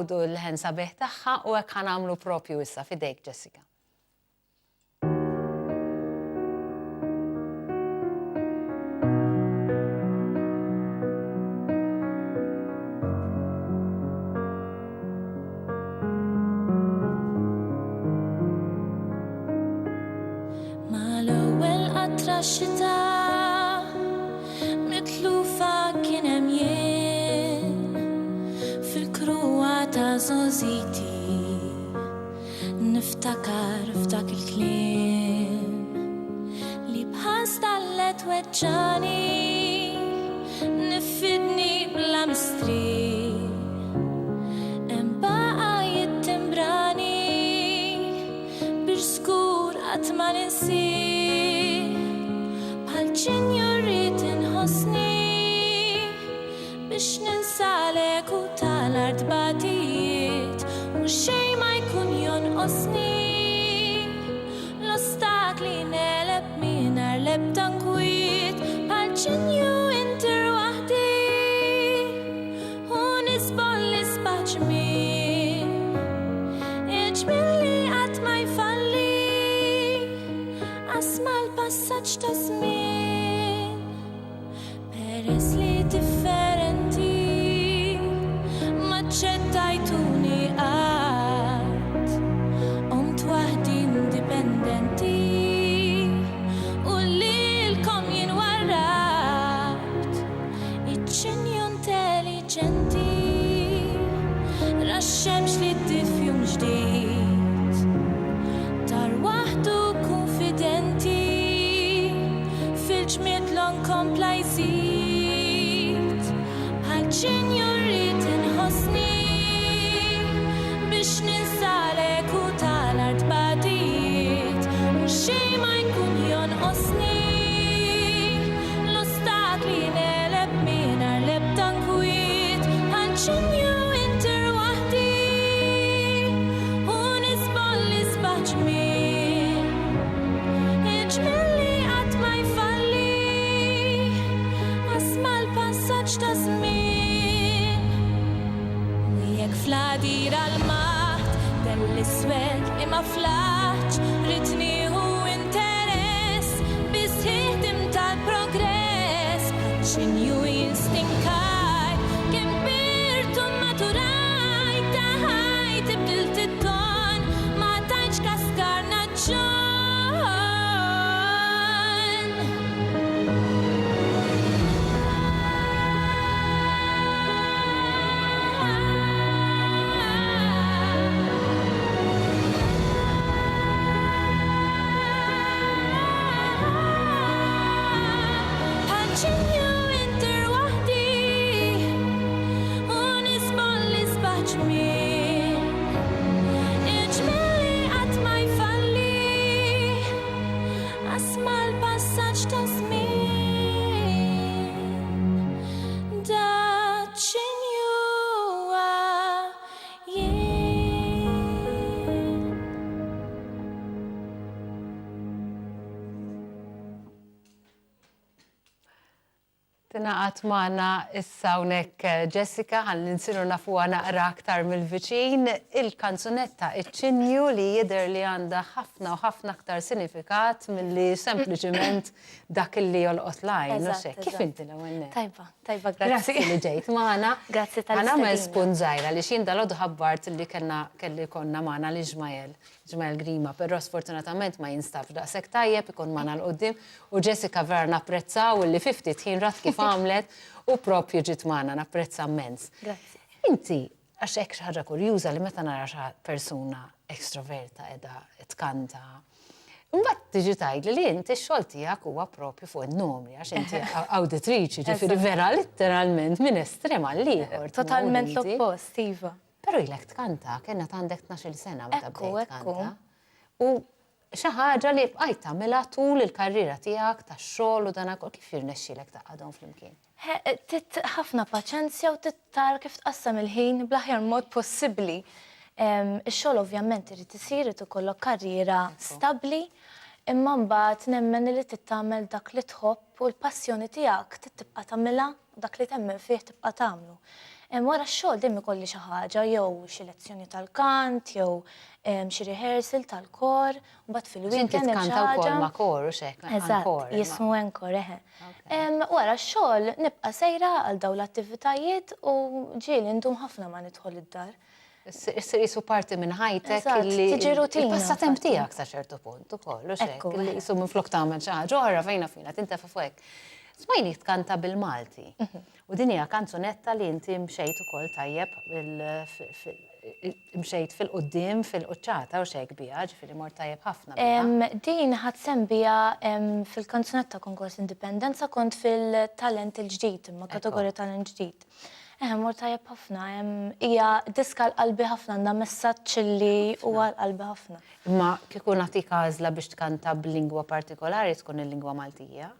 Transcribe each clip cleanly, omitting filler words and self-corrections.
U l-ħen sabiħ taħħa u għek ħanamlu propju issa fidejk, Jessica. Xita mitlufa kien hemm jien fil-kruwa ta' Żożiti niftakar f'dak il-kliem li bħal stallet weġġani nifidni bla mistri hemm baqa' jittimbrani biex żgur qatt ma ninsi ġinjurrit inħossni biex ninsalek u tal-art batijiet u xej ma jkun jonqosni l-ostakli neleb minar lebdan kwiet bħal ġinju inter waħdi u nisbolli spaċmi iġmilli qatt ma jfalli asma l-passaġġ ta' żmien peress li differenti ma ċettajtuni qatt omt waħdi indipendenti u lilkom jien warrabt iċ-ċinju intelligenti rax-xemx li ddifjum ġdid tar waħdu konfidenti fil-ġmied l-onkompla jżid bħal ġinjurrit inħossni biex ninsalek u tal-art badiet u xej ma jkun jonqosni l-ostakli neleb minar lebdan kwiet bħal ġinju inter waħdi u nisbolli spaċmi ta' żmien u jekk fladir għall-maħt dell-iswed li ma flaħx rid nieħu interess bis-ħieħdim tal-progress b'ċinju jinstinkaj kemm birt u maturajt taħajt ibdilt it-ton ma tgħidx kaskarna ġon Tinaqat maħna issa hawnhekk Jessica ħalli nsiru nafuha naqra aktar mill-viċin il-kanzunetta iċ-ċinju li jidher li għandha ħafna u ħafna aktar sinifikat milli sempliċiment dak li jolqot lajn. Kif inti l-ewwel? Tajba, grazzi. Grazzi li ġejt maħna. Grazzi tal-istedina. Ħanagħmel spunt żgħira li xien dal-għodu ħabbart li kelli konna maħna li Ġmael Grima, però sfortunatament ma jinstabx daqshekk tajjeb ikun magħna l-qudiem u Jessica vera napprezzaw li 50 tħin rat kif għamlet u propju ġiet magħna napprezza immens. Grazzi. Inti għax hekk xi ħaġa kurjuża li meta nara xi persuna ekstroverta qiegħda tkanta. Imbagħad tiġi tgħidli li inti x-xogħol tiegħek huwa propju fuq in-numri għax inti awditriċi ġifieri vera letteralment minn estrem għal ieħor. Totalment l-oppost, iva. Pero ilek tkanta, kena għandek 12 sena meta bdejt Ekku. U xi ħaġa li bqajt tagħmilha tul il-karriera tiegħek tax-xogħol u dan ukoll kif jirnexxielek taqgħadhom flimkien? Ħafna paċenzja u tara kif tqassam il-ħin bl-aħjar mod possibbli. Ix-xogħol ovvjament irid isir irid ikollok karriera stabbli, imma mbagħad nemmen li tittamel dak li tħobb u l-passjoni tiegħek tibqa' tagħmilha dak li temmen fih tibqa' tagħmlu. Wara x-xogħol dejjem ikolli xi ħaġa jew xi lezzjoni tal-kant, jew xi rehearsal tal-kor, u mbagħad Inti fil-weekend hemm xi tkanta wkoll ħaġa. ma' kor u xek. Eżatt, jismu encore, eħe. Wara x-xogħol nibqa' sejra għal dawn l-attivitajiet u ġieli ndum ħafna ma nidħol id-dar. Issir jisu parti minn ħajtek Eżatt, tiġi rutina, il-passatemp infatti. tiegħek sa ċertu punt ukoll u xek. Ekku, Li jisu minn flok tagħmel xi ħaġa oħra fejna tintefa' fuq. Smajni tkanta bil-Malti. U din hija kanzunetta li inti mxejt ukoll tajjeb mxejt fil-qudiem fil-quċċata u xejk biha, ġifieri mort tajjeb ħafna biha. Din ħadsem bija fil-kanzunetta konkors Indipendenza kont fil-talent il-ġdid, imma kategorija talent ġdid. Mort tajjeb ħafna, hija diska l-qalbi ħafna, għandha messaġġ li huwa l-qalbi ħafna. Imma kieku nagħtik għażla biex tkanta b'lingwa partikolari tkun il-lingwa Maltija?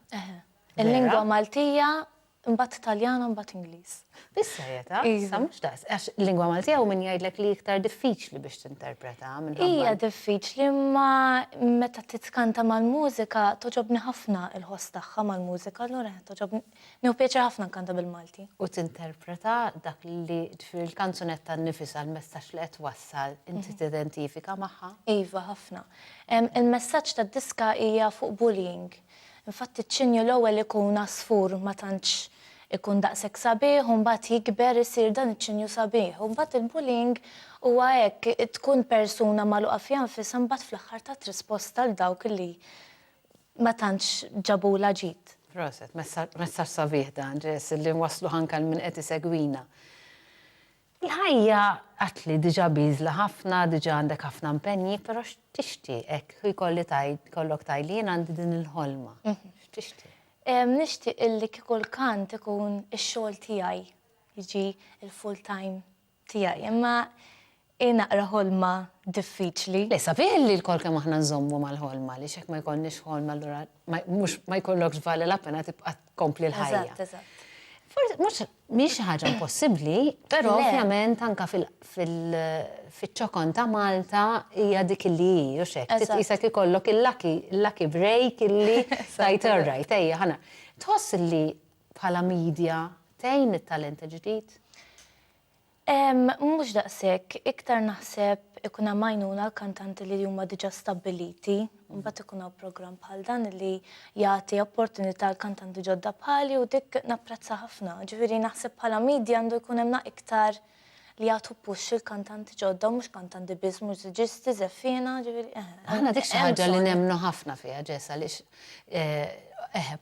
Il-lingwa Maltija, mbagħad Taljana, mbagħad Ingliż. Bis-serjetà, sa mhux daqs. Għax il-lingwa Maltija u min jgħidlek li iktar diffiċli biex tinterpreta Hija diffiċli, ma meta titkanta mal-mużika toġobni ħafna il-ħoss tagħha mal-mużika, allura toġobni nieħu pjaċir ħafna nkanta bil-Malti. U tinterpreta dak li fil-kanzunetta nnifisha l-messaġġ li qed wassal inti tidentifika magħha? Iva, ħafna. Il-messaġġ tad-diska hija fuq bullying. Infatti ċinju l-ewwel ikun asfur ma tantx ikun daqshekk sabiħ, u mbagħad jikber isir dan iċ-ċinju sabiħ. U mbagħad il-bullying huwa hekk tkun persuna magħluqa fiha nfisha mbagħad fl-aħħar tat risposta l dawk li ma tantx ġabula ġid. Proset, messaġġ sabiħ dan ġes li nwaslu ħanka minn qed isegwina. Il-ħajja għatli diġa biżla ħafna, diġa għandek ħafna impenji, però x'tixtieq kollok tajli jien għandi din il-ħolma. X'tixtieq? Nixtieq illi kieku l-kant ikun ix-xogħol tiegħi, jiġi il-full-time tiegħi, imma naqra ħolma diffiċli. Le, sabiħ li l-kol kemm aħna nżommu mal-ħolma, li xek ma jkollniex ħolma allura ma jkollokx vali la pena tibqa' tkompli l-ħajja. Eżatt, eżatt. Forse, mhix ħaġa impossibbli, però ovvjament anka fil-ċokon ta' Malta hija dik li hi u xek. Titqisek ikollok il-lucky break illi tajt right, ejja ħana. Tħoss li bħala media tgħin it-talent ġdid? Mhux daqshekk, iktar naħseb ikun hemm għajnuna l-kantanti li huma diġà stabbiliti, mbagħad ikun hawn programm bħal dan li jagħti opportunità l-kantanti ġodda bħali u dik napprezza ħafna. Ġifieri naħseb bħala media għandu jkun hemm iktar li jagħtu push il-kantanti ġodda, mhux kantanti biss mużiċisti, żeffina, ġifieri. Aħna dik xi ħaġa li nemmnu ħafna fiha ġes għaliex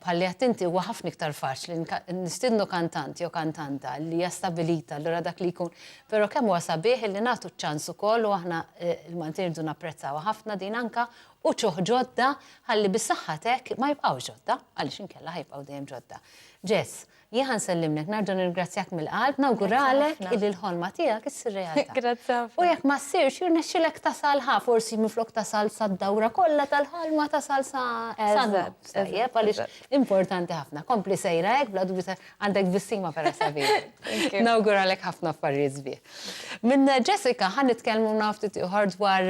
bħalli għattinti huwa ħafna iktar faċli nistidnu kantant jew kantanta li hija stabilita allura dak li jkun. Però kemm huwa sabiħ li nagħtu ċ-ċans ukoll u aħna il-Maltin irdu napprezzawha ħafna din anka u ċuħ ġodda ħalli bis-saħħatek ma jibqgħux ġodda għaliex inkella ħajbqgħu dejjem ġodda. Jess, jien ħansellimlek nerġa' nirgrazzjak mill-qalb, nawguralek illi l-ħolma tiegħek issir realtà. Grazzi ħafna. U jekk ma ssirx jirnexxilek tasal forsi minflok tasal sad-dawra kollha tal-ħolma tasal sa tajjeb għaliex importanti ħafna. Kompli sejra hekk bla dubju għandek bissima pera sabiħ. Nawguralek ħafna affarijiet sbieħ. Minn Jessica ħan nitkellmu naftit ieħor dwar